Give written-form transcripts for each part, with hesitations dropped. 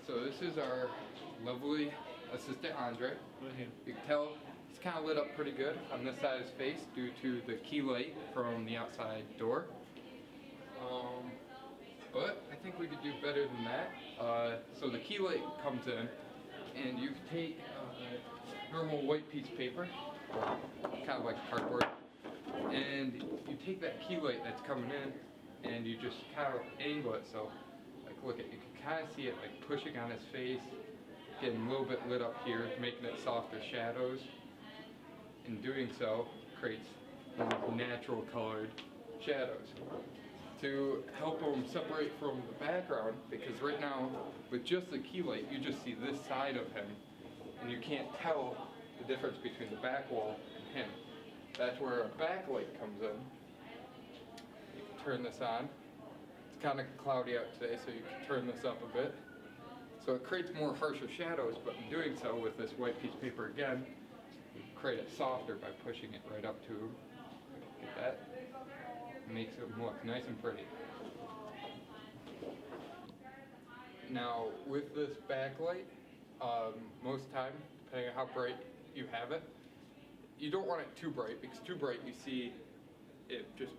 So this is our lovely assistant Andre. You can tell he's kind of lit up pretty good on this side of his face due to the key light from the outside door. But I think we could do better than that. So the key light comes in, and you can take normal white piece of paper, kind of like cardboard, and you take that key light that's coming in, and you just kind of angle it so, like, look at, you can kind of see it like pushing on his face, getting a little bit lit up here, making it softer shadows. In doing so, creates natural colored shadows to help them separate from the background, because right now with just the key light you just see this side of him and you can't tell the difference between the back wall and him. That's where a backlight comes in. You can turn this on. It's kind of cloudy out today, so you can turn this up a bit. So it creates more harsher shadows, but in doing so with this white piece of paper again, you create it softer by pushing it right up to him. Get that? It makes it look nice and pretty. Now with this backlight, most time, depending on how bright you have it, you don't want it too bright, because too bright you see it just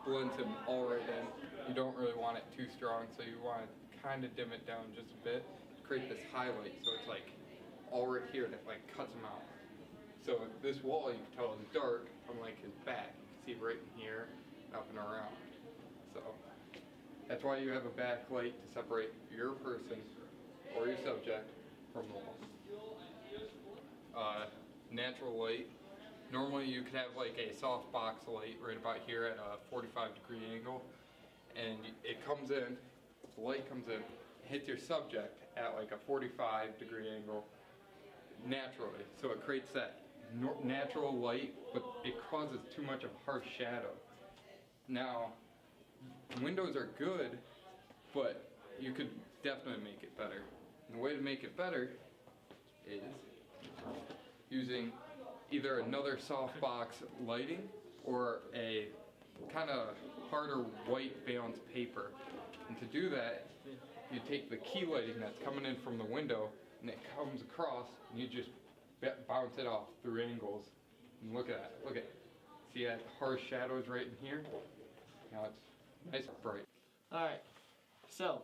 blends him all right in. You don't really want it too strong, so you want to kind of dim it down just a bit, create this highlight so it's like all right here and it like cuts him out. So this wall you can tell is dark, unlike his back. You can see right in here, up and around. So that's why you have a backlight, to separate your person or your subject from the wall. Natural light. Normally you could have like a soft box light right about here at a 45-degree angle, and it comes in, the light comes in, hits your subject at like a 45-degree angle naturally. So it creates that natural light, but it causes too much of a harsh shadow. Now, windows are good, but you could definitely make it better. And the way to make it better is using either another softbox lighting or a kind of harder white valence paper. And to do that, you take the key lighting that's coming in from the window, and it comes across, and you just bounce it off through angles. And look at that, look at it. See that harsh shadows right in here? Now it's nice and bright. Alright, so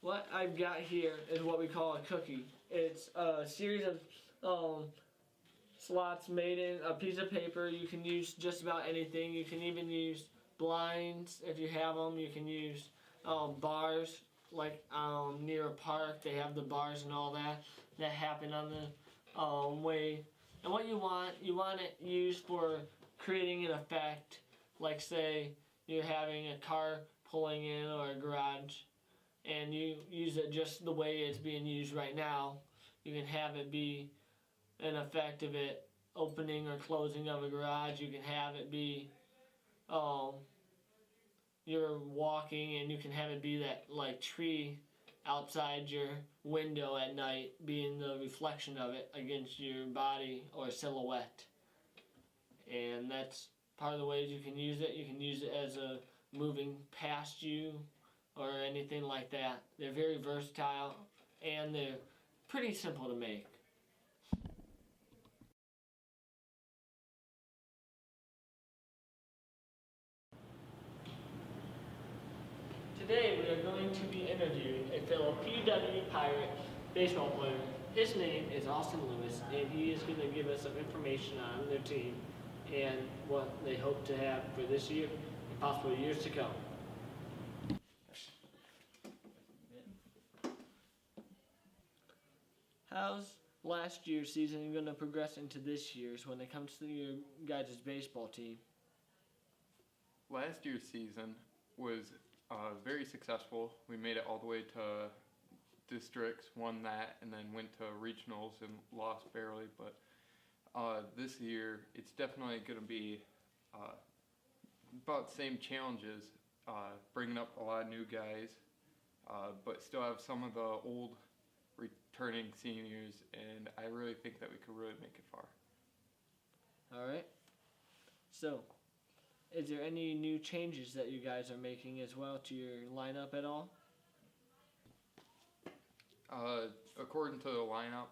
what I've got here is what we call a cookie. It's a series of slots made in a piece of paper. You can use just about anything. You can even use blinds if you have them. You can use bars, like near a park. They have the bars and all that happen on the way. And what you want it used for creating an effect, like say you're having a car pulling in or a garage, and you use it just the way it's being used right now. You can have it be an effect of it opening or closing of a garage. You can have it be you're walking, and you can have it be that like tree outside your window at night, being the reflection of it against your body or silhouette. And that's part of the ways you can use it. You can use it as a moving past you or anything like that. They're very versatile, and they're pretty simple to make. Today we are going to be interviewing a fellow PW Pirate baseball player. His name is Austin Lewis, and he is going to give us some information on their team and what they hope to have for this year and possibly years to come. How's last year's season going to progress into this year's when it comes to your guys' baseball team? Last year's season was very successful. We made it all the way to districts, won that, and then went to regionals and lost barely. But this year, it's definitely going to be about the same challenges, bringing up a lot of new guys, but still have some of the old returning seniors, and I really think that we could really make it far. All right. So, is there any new changes that you guys are making as well to your lineup at all? According to the lineup,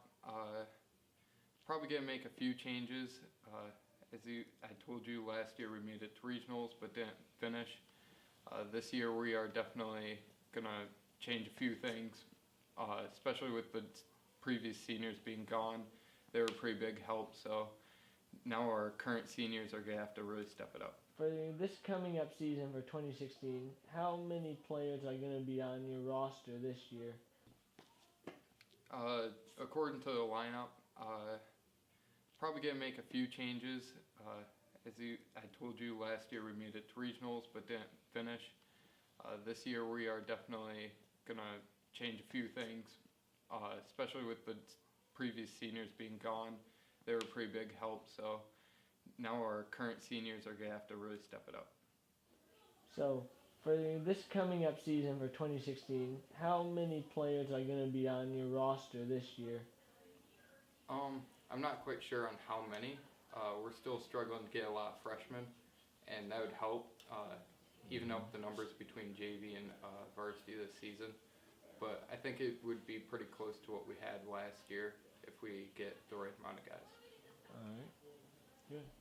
probably gonna make a few changes. I told you last year, we made it to regionals but didn't finish. This year we are definitely gonna change a few things, especially with the previous seniors being gone. They were a pretty big help, so now our current seniors are gonna have to really step it up. For this coming up season for 2016, how many players are going to be on your roster this year? According to the lineup, probably gonna make a few changes. I told you last year, we made it to regionals but didn't finish. This year we are definitely gonna change a few things, especially with the previous seniors being gone. They were a pretty big help, so now our current seniors are gonna have to really step it up. So, for this coming up season for 2016, how many players are going to be on your roster this year? I'm not quite sure on how many. We're still struggling to get a lot of freshmen, and that would help even up the numbers between JV and varsity this season. But I think it would be pretty close to what we had last year if we get the right amount of guys. All right. Good.